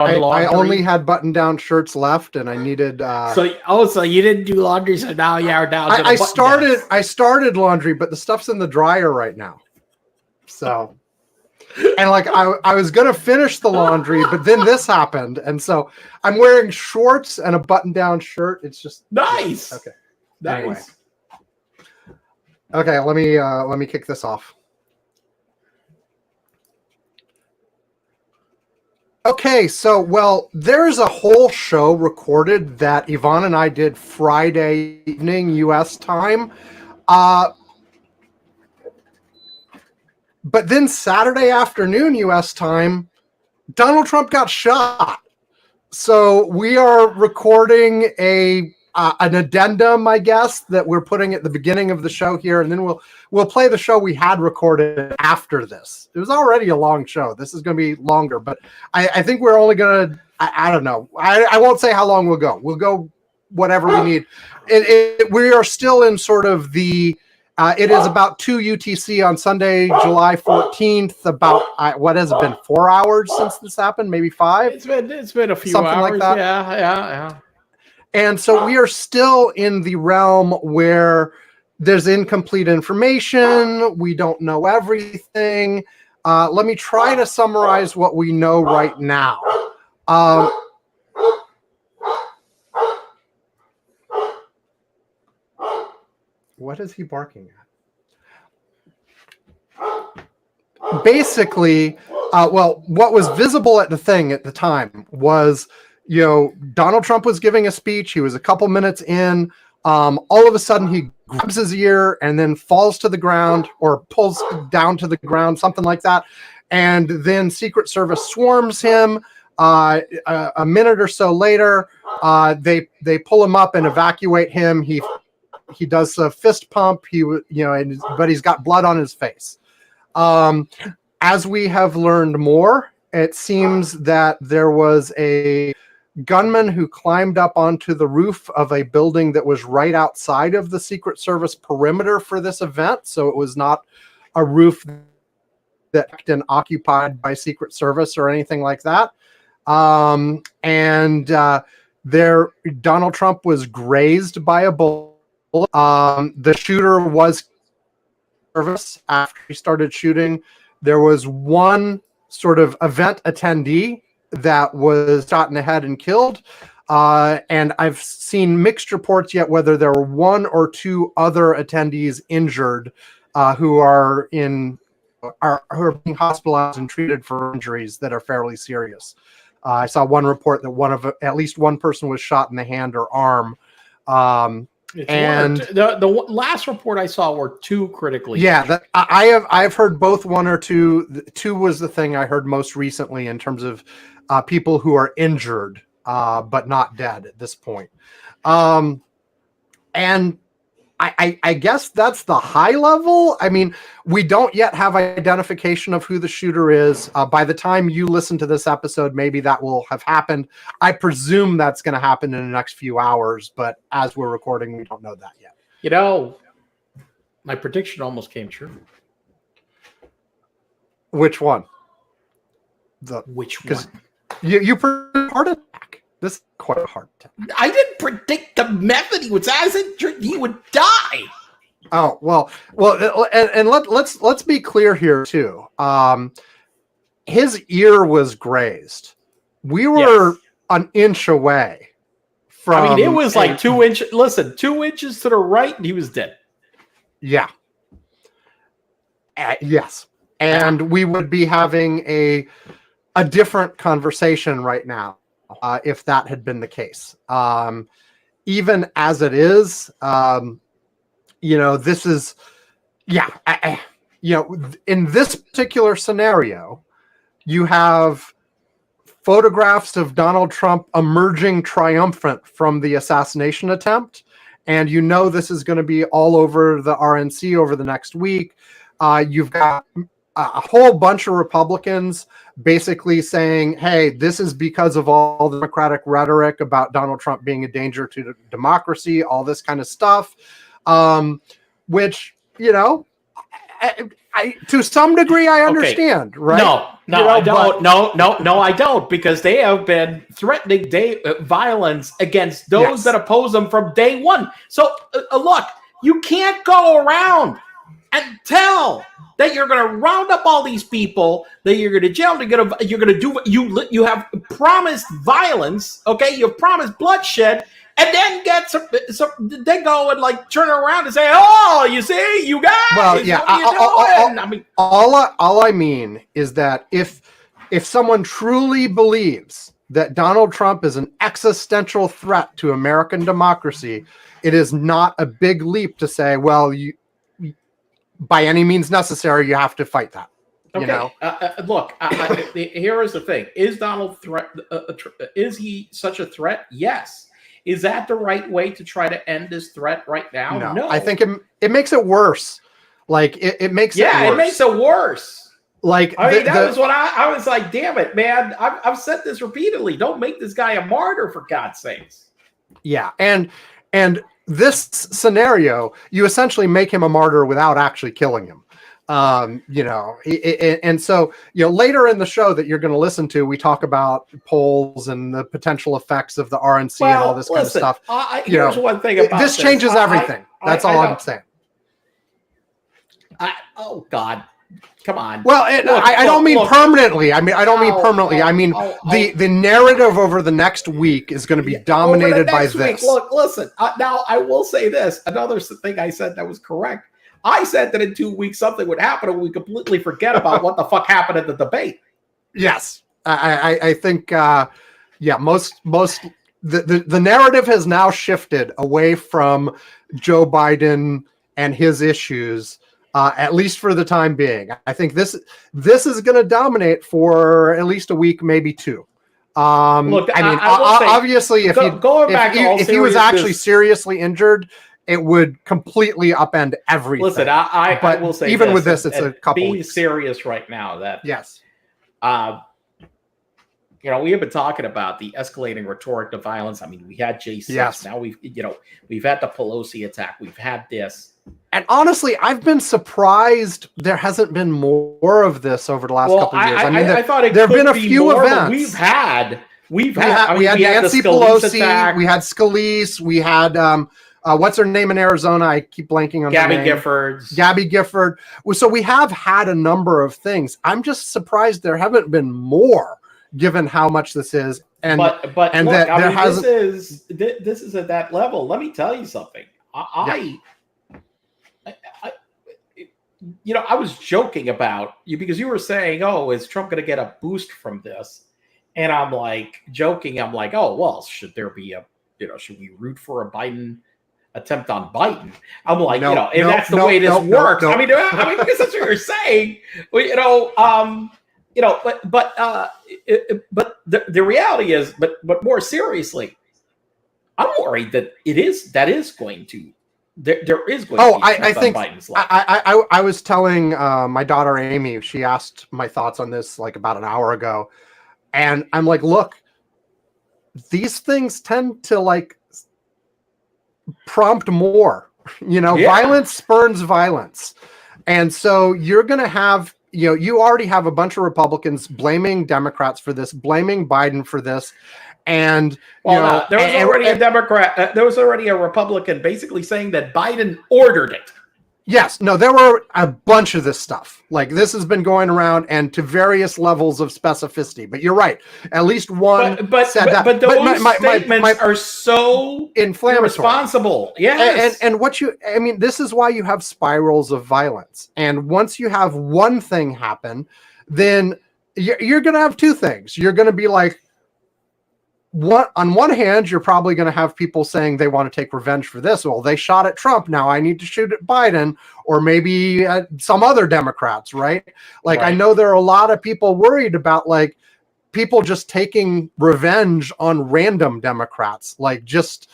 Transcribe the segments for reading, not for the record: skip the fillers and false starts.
I only had button-down shirts left, and I needed. So you didn't do laundry, so now you are down. I started laundry, but the stuff's in the dryer right now. So, and like I was gonna finish the laundry, but then this happened, and so I'm wearing shorts and a button-down shirt. It's just nice. Okay. Nice. Anyway. Okay, let me kick this off. Okay, so, well, there's a whole show recorded that Yvonne and I did Friday evening U.S. time. But then Saturday afternoon U.S. time, Donald Trump got shot. So we are recording an addendum, I guess, that we're putting at the beginning of the show here, and then we'll play the show we had recorded after this. It was already a long show. This is going to be longer, but I think we're only going to, I don't know. I won't say how long we'll go. We'll go whatever we need. We are still in sort of the, it is about 2 UTC on Sunday, July 14th, about, what has it been, 4 hours since this happened? Maybe 5? It's been a few Something hours. Like that. Yeah. And so we are still in the realm where there's incomplete information. We don't know everything. Let me try to summarize what we know right now. What is he barking at? Basically, what was visible at the thing at the time was, Donald Trump was giving a speech. He was a couple minutes in. All of a sudden, he grabs his ear and then falls to the ground or pulls down to the ground, something like that. And then Secret Service swarms him. A minute or so later, they pull him up and evacuate him. He does a fist pump. But he's got blood on his face. As we have learned more, it seems that there was a gunman who climbed up onto the roof of a building that was right outside of the Secret Service perimeter for this event. So it was not a roof that had been occupied by Secret Service or anything like that. Donald Trump was grazed by a bullet. The shooter was service after he started shooting. There was one sort of event attendee that was shot in the head and killed. And I've seen mixed reports yet whether there were 1 or 2 other attendees injured who are being hospitalized and treated for injuries that are fairly serious. I saw one report that at least one person was shot in the hand or arm. The last report I saw were 2 critically. Yeah, I've heard both 1 or 2. 2 was the thing I heard most recently in terms of people who are injured but not dead at this point. And I guess that's the high level. I mean, we don't yet have identification of who the shooter is. By the time you listen to this episode, maybe that will have happened. I presume that's going to happen in the next few hours, but as we're recording, we don't know that yet. My prediction almost came true. Which one? Which one? You predicted heart attack. This is quite a heart attack. I didn't predict the method he was as he would die. Oh, well, and let's be clear here too. His ear was grazed. We were an inch away from. I mean, it was like 2 inches. Listen, 2 inches to the right, and he was dead. Yeah. Yes, and we would be having a different conversation right now if that had been the case. Even as it is, this is, in this particular scenario, you have photographs of Donald Trump emerging triumphant from the assassination attempt. And this is going to be all over the RNC over the next week. You've got a whole bunch of Republicans basically saying, hey, this is because of all the Democratic rhetoric about Donald Trump being a danger to democracy, all this kind of stuff, which, To some degree, I understand, right? No, I don't. No, I don't, because they have been threatening violence against those that oppose them from day one. So look, you can't go around and tell that you're going to round up all these people, that you're going to jail, you're going to do what you have promised violence. Okay, you've promised bloodshed. And then then go and like turn around and say, "Oh, you see, you guys, well, yeah, all I mean is that if someone truly believes that Donald Trump is an existential threat to American democracy, it is not a big leap to say, well, you by any means necessary, you have to fight that. Okay. You know? Look, here is the thing: is Donald is he such a threat? Yes. Is that the right way to try to end this threat right now? No. I think it makes it worse. Like it makes it worse. Yeah, it makes it worse. Like I mean, that was what I was like. Damn it, man! I've said this repeatedly. Don't make this guy a martyr, for God's sakes. Yeah, and this scenario, you essentially make him a martyr without actually killing him. You know, and so, you know, later in the show that you're going to listen to, we talk about polls and the potential effects of the RNC and all this kind of stuff. Here's one thing about this changes everything. That's all I'm saying. Oh God, come on. Well, I don't mean permanently. I mean, I don't mean permanently. I mean, the narrative over the next week is going to be dominated by this. Look, listen. Now, I will say this. Another thing I said that was correct. I said that in 2 weeks something would happen and we completely forget about what the fuck happened at the debate. Yes. I think, most the narrative has now shifted away from Joe Biden and his issues, at least for the time being. I think this is going to dominate for at least a week, maybe two. Look, I mean, obviously, if he was actually seriously injured, it would completely upend everything. Listen, I will say, even with this, it's a couple being weeks. Serious right now. That yes, you know, we have been talking about the escalating rhetoric to violence. I mean, we had J6. Yes. Now we've had the Pelosi attack. We've had this. And honestly, I've been surprised there hasn't been more of this over the last couple of years. I mean, I thought there have been a few events. We've had Nancy Pelosi. We had Scalise. We had what's her name in Arizona? I keep blanking on Gabby her name. Gabby Gifford. So we have had a number of things. I'm just surprised there haven't been more, given how much this is. And but and look, that there hasn't. This is at that level. Let me tell you something. I was joking about you because you were saying, "Oh, is Trump going to get a boost from this?" And I'm like joking. I'm like, "Oh, well, should there be should we root for a Biden attempt on Biden?" I'm like, if that's the way this works. I mean, because that's what you're saying. Well, but the reality is, but more seriously, I'm worried that there is going to be I think Biden's life. I was telling my daughter Amy, she asked my thoughts on this like about an hour ago, and I'm like, look, these things tend to like prompt more, violence spurns violence. And so you're going to have, you already have a bunch of Republicans blaming Democrats for this, blaming Biden for this. And there was already a Democrat, there was already a Republican basically saying that Biden ordered it. Yes, no, there were a bunch of this stuff. Like this has been going around and to various levels of specificity. But you're right. At least one said that. But those statements are so inflammatory, irresponsible. Yes. And this is why you have spirals of violence. And once you have one thing happen, then you're going to have two things. You're going to be like, on one hand, you're probably going to have people saying they want to take revenge for this. Well, they shot at Trump. Now I need to shoot at Biden or maybe some other Democrats, right? Like, right. I know there are a lot of people worried about like people just taking revenge on random Democrats, like just,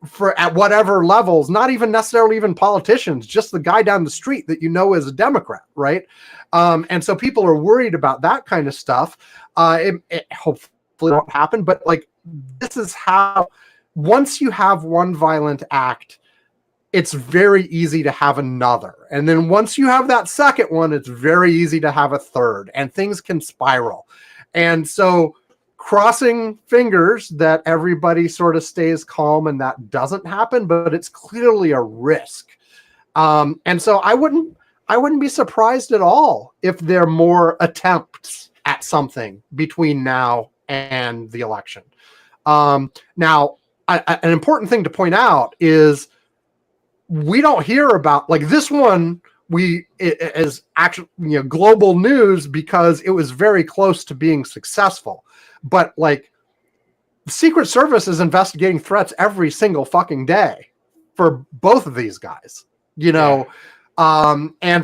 for at whatever levels, not even necessarily even politicians, just the guy down the street that is a Democrat, right? And so people are worried about that kind of stuff. It hopefully won't happen, but like this is how once you have one violent act, it's very easy to have another. And then once you have that second one, it's very easy to have a third, and things can spiral. And so crossing fingers that everybody sort of stays calm and that doesn't happen, but it's clearly a risk. And so I wouldn't be surprised at all if there are more attempts at something between now and the election. Now, an important thing to point out is we don't hear about, like, this one. It is actually, global news because it was very close to being successful. But like, the Secret Service is investigating threats every single fucking day for both of these guys, and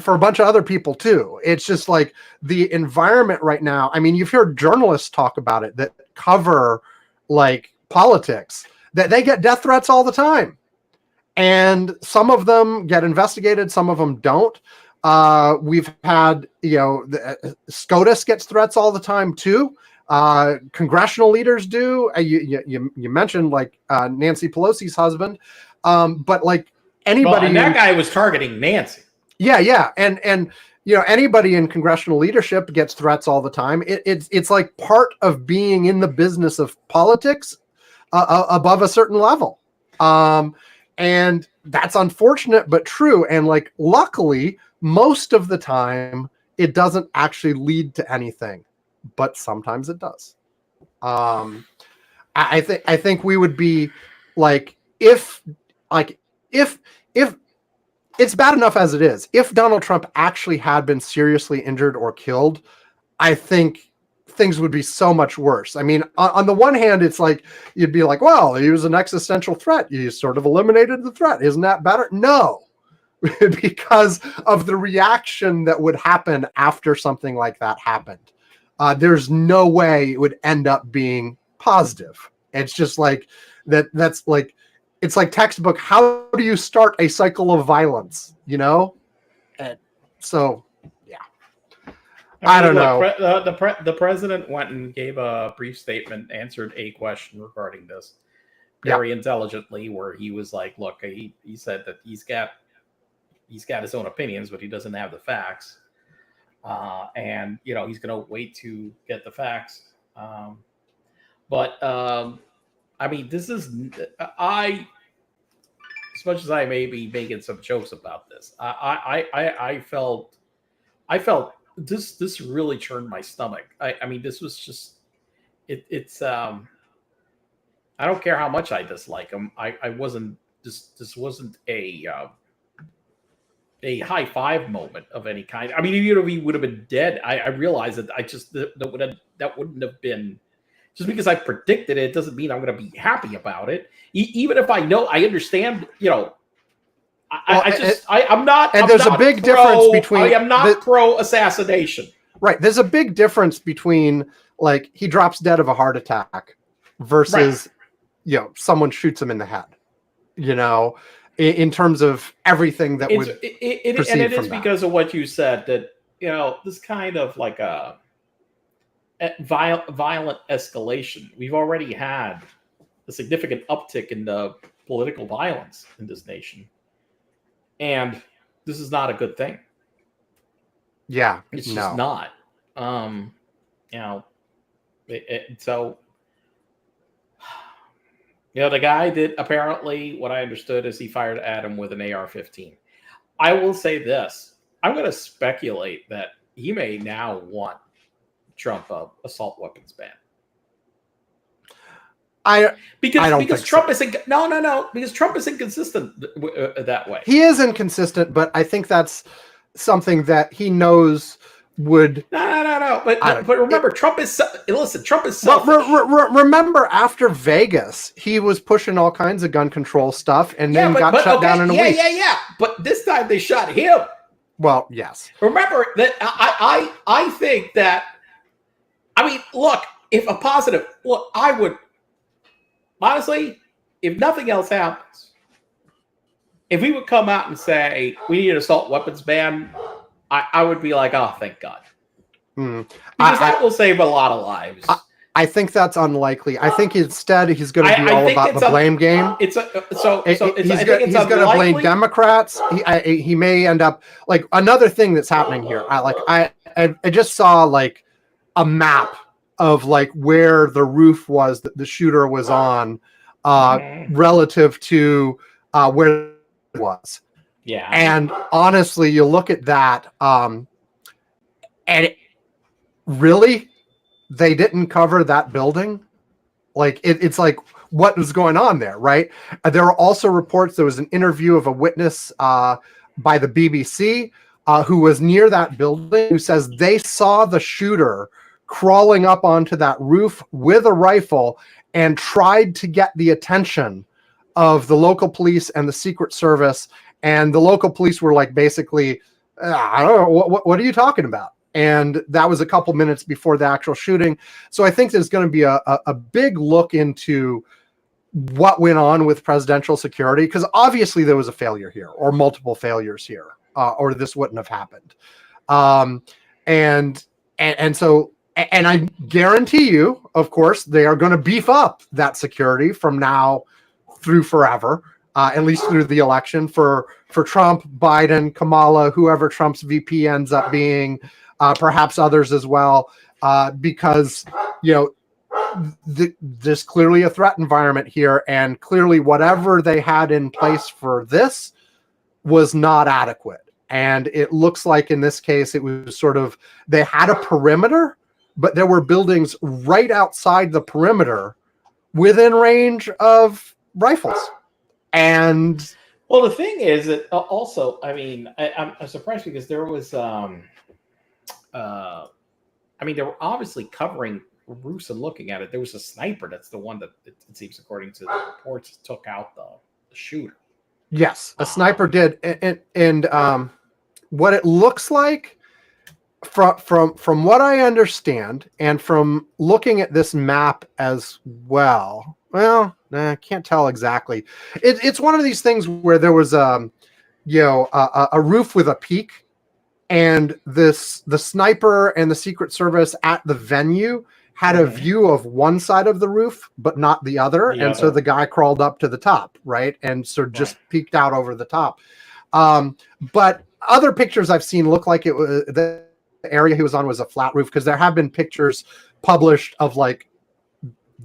for a bunch of other people too. It's just like the environment right now. I mean, you've heard journalists talk about it that cover like politics, that they get death threats all the time. And some of them get investigated, some of them don't. We've had, SCOTUS gets threats all the time too. Congressional leaders do. You mentioned like Nancy Pelosi's husband, but like anybody. And that guy was targeting Nancy. Yeah, and anybody in congressional leadership gets threats all the time. It's like part of being in the business of politics above a certain level. And that's unfortunate, but true. And like, luckily, most of the time, it doesn't actually lead to anything, but sometimes it does. I think we would be like, if it's bad enough as it is, if Donald Trump actually had been seriously injured or killed, I think things would be so much worse. I mean, on the one hand, it's like, you'd be like, well, he was an existential threat. You sort of eliminated the threat. Isn't that better? No, because of the reaction that would happen after something like that happened. There's no way it would end up being positive. It's just like that's like, it's like textbook. How do you start a cycle of violence? And so, yeah. I don't know. The president went and gave a brief statement, answered a question regarding this very intelligently, where he was like, look, he said that he's got his own opinions, but he doesn't have the facts. And, he's going to wait to get the facts. But I mean, this is, as much as I may be making some jokes about this, I felt this really churned my stomach. I mean, this was just, it's I don't care how much I dislike him. I wasn't, this wasn't a high five moment of any kind. I mean, even if he would have been dead, I realized that that wouldn't have been, just because I predicted it doesn't mean I'm going to be happy about it. Even if I understand, I'm not. And I'm there's not a big difference between. I am not pro assassination. Right. There's a big difference between like he drops dead of a heart attack versus, someone shoots him in the head. In terms of everything that would it is because of what you said, that this kind of like a violent escalation. We've already had a significant uptick in the political violence in this nation, and this is not a good thing. Yeah, it's just not. So. The guy did, apparently, what I understood is he fired at him with an AR-15. I will say this. I'm going to speculate that he may now want Trump assault weapons ban. Because Trump isn't because Trump is inconsistent that way. He is inconsistent, but I think that's something that he knows would but remember, Trump is selfish. Remember, after Vegas, he was pushing all kinds of gun control stuff, and then got shut down in a week. But this time they shot him. Well, yes. Remember that I think that, I mean, look, I would honestly, if nothing else happens, if we would come out and say we need an assault weapons ban, I would be like, oh, thank God. Because that will save a lot of lives. I think that's unlikely. I think instead he's going to be all about the blame game. He's going to blame Democrats. He may end up like another thing that's happening here. I just saw like a map of like where the roof was that the shooter was on, relative to where it was. Yeah. And honestly, you look at that, and really, they didn't cover that building. Like it's like what was going on there, right? There were also reports. There was an interview of a witness by the BBC who was near that building, who says they saw the shooter crawling up onto that roof with a rifle and tried to get the attention of the local police and the Secret Service. And the local police were like, basically, I don't know, what are you talking about? And that was a couple minutes before the actual shooting. So I think there's going to be a big look into what went on with presidential security, because obviously there was a failure here or multiple failures here, or this wouldn't have happened. And so I guarantee you, of course, they are going to beef up that security from now through forever, at least through the election for Trump, Biden, Kamala, whoever Trump's VP ends up being. Perhaps others as well, because there's clearly a threat environment here, and clearly whatever they had in place for this was not adequate. And it looks like in this case, it was sort of, they had a perimeter, but there were buildings right outside the perimeter within range of rifles. And well, the thing is that also, I mean, I'm surprised because there was, they were obviously covering roofs and looking at it. There was a sniper. That's the one that it seems, according to the reports, took out the shooter. Yes, a sniper did. And what it looks like from what I understand, and from looking at this map as well, I can't tell exactly. It's one of these things where there was a roof with a peak. And the sniper and the Secret Service at the venue had a view of one side of the roof, but not the other. So the guy crawled up to the top, right? And so just peeked out over the top. But other pictures I've seen look like it was the area he was on was a flat roof, because there have been pictures published of like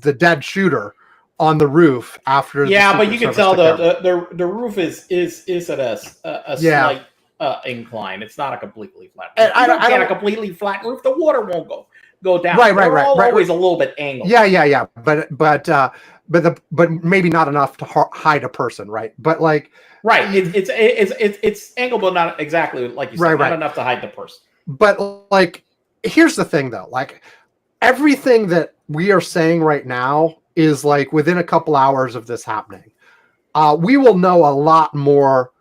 the dead shooter on the roof after. Yeah, but you can tell the roof is at a slight incline. It's not a completely flat roof. I don't get a completely flat roof. The water won't go down. Right. Always a little bit angled. Yeah. But maybe not enough to hide a person, right? But like, right. It's angled, but not exactly like you said. Not enough to hide the person. But like, here's the thing, though. Like, everything that we are saying right now is like within a couple hours of this happening. We will know a lot more,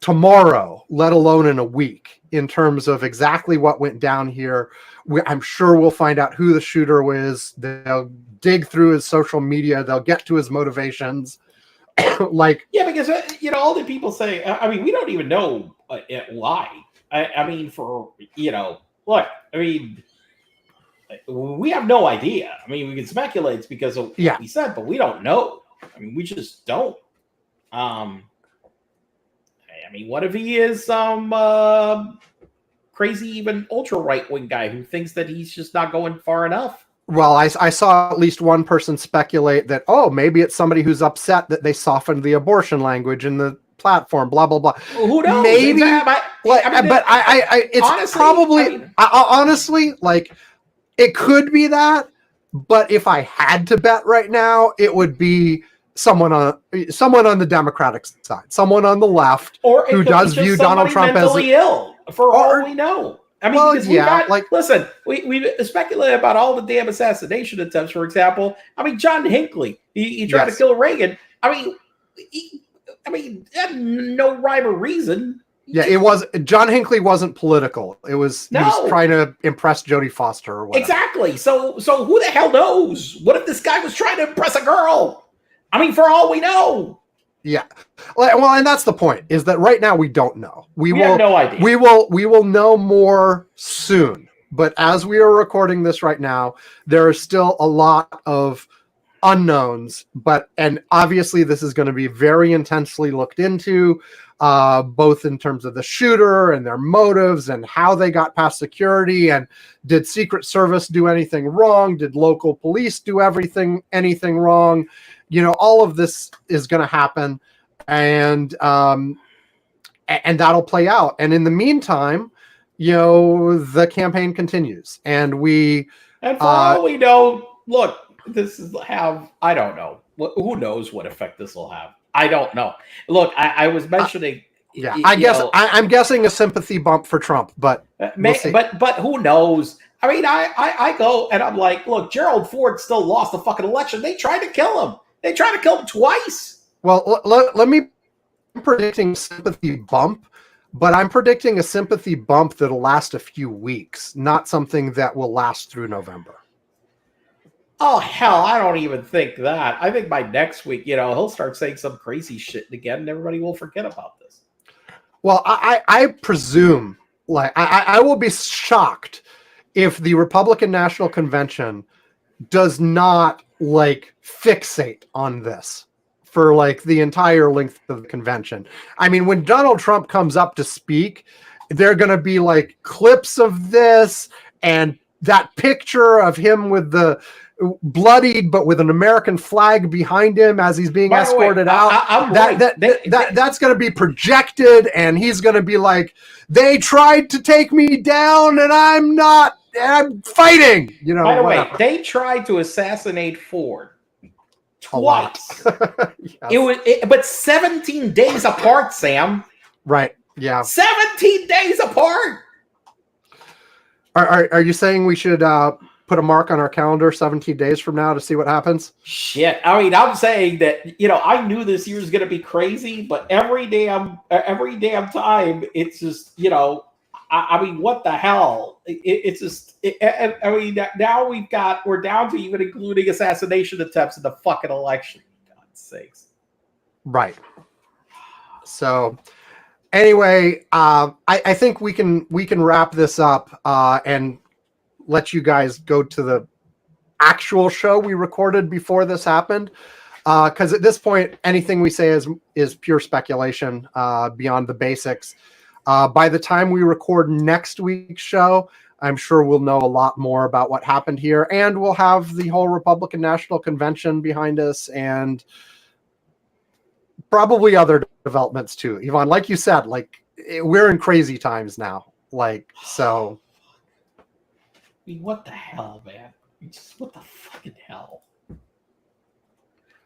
tomorrow, let alone in a week, in terms of exactly what went down here. I'm sure we'll find out who the shooter was. They'll dig through his social media. They'll get to his motivations. Because all the people say, we don't even know why. We have no idea. We can speculate it's because of what he said, but we don't know. We just don't. What if he is some crazy, even ultra right-wing guy who thinks that he's just not going far enough? Well, I saw at least one person speculate that, maybe it's somebody who's upset that they softened the abortion language in the platform, blah, blah, blah. Well, who knows? Maybe, it's honestly, probably, honestly, like, it could be that, but if I had to bet right now, it would be someone on the Democratic side, someone on the left, who does view Donald Trump as mentally ill, for all we know. Listen, we speculate about all the damn assassination attempts. For example, John Hinckley, he tried to kill Reagan. He had no rhyme or reason. Yeah, it was. John Hinckley wasn't political. He was trying to impress Jodie Foster or whatever. Exactly. So who the hell knows? What if this guy was trying to impress a girl? For all we know. Yeah. Well, and that's the point, is that right now we don't know. We have no idea. We will know more soon. But as we are recording this right now, there are still a lot of unknowns, and obviously this is going to be very intensely looked into, both in terms of the shooter and their motives and how they got past security, and did Secret Service do anything wrong? Did local police do anything wrong? All of this is going to happen, and that'll play out. And in the meantime, the campaign continues, and for all we know, look, this is I don't know. Who knows what effect this will have? I don't know. Look, I was mentioning. I'm guessing a sympathy bump for Trump, but we'll see. But who knows? I mean, I go and I'm like, look, Gerald Ford still lost the fucking election. They tried to kill him. They tried to kill him twice. Well, let me. I'm predicting sympathy bump, but I'm predicting a sympathy bump that'll last a few weeks, not something that will last through November. Oh, hell, I don't even think that. I think by next week, he'll start saying some crazy shit again, and everybody will forget about this. Well, I presume, I will be shocked if the Republican National Convention does not, fixate on this for, the entire length of the convention. I mean, when Donald Trump comes up to speak, they're going to be, clips of this and that picture of him with the bloodied but with an American flag behind him as he's being escorted out. That's going to be projected, and he's going to be like, they tried to take me down and I'm fighting. By the way, they tried to assassinate Ford twice. Yes. But 17 days apart, Sam. Right. Yeah. 17 days apart. Are you saying we should put a mark on our calendar 17 days from now to see what happens? Shit. I mean, I'm saying that, I knew this year was going to be crazy, but every damn time, it's just, I mean, what the hell? It's just, I mean, now we're down to even including assassination attempts in the fucking election. For God's sakes. Right. So anyway, I think we can wrap this up and let you guys go to the actual show we recorded before this happened. Because at this point, anything we say is pure speculation beyond the basics. By the time we record next week's show, I'm sure we'll know a lot more about what happened here, and we'll have the whole Republican National Convention behind us, and probably other developments too. Yvonne, like you said, we're in crazy times now. So. I mean, what the hell, man? Just what the fucking hell?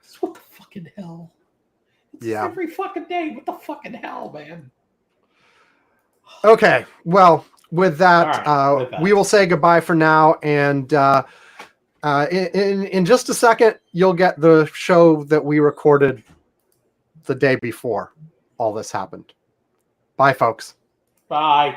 Just what the fucking hell? It's every fucking day. What the fucking hell, man? Okay. Well, with that, we will say goodbye for now. And in just a second, you'll get the show that we recorded the day before all this happened. Bye, folks. Bye.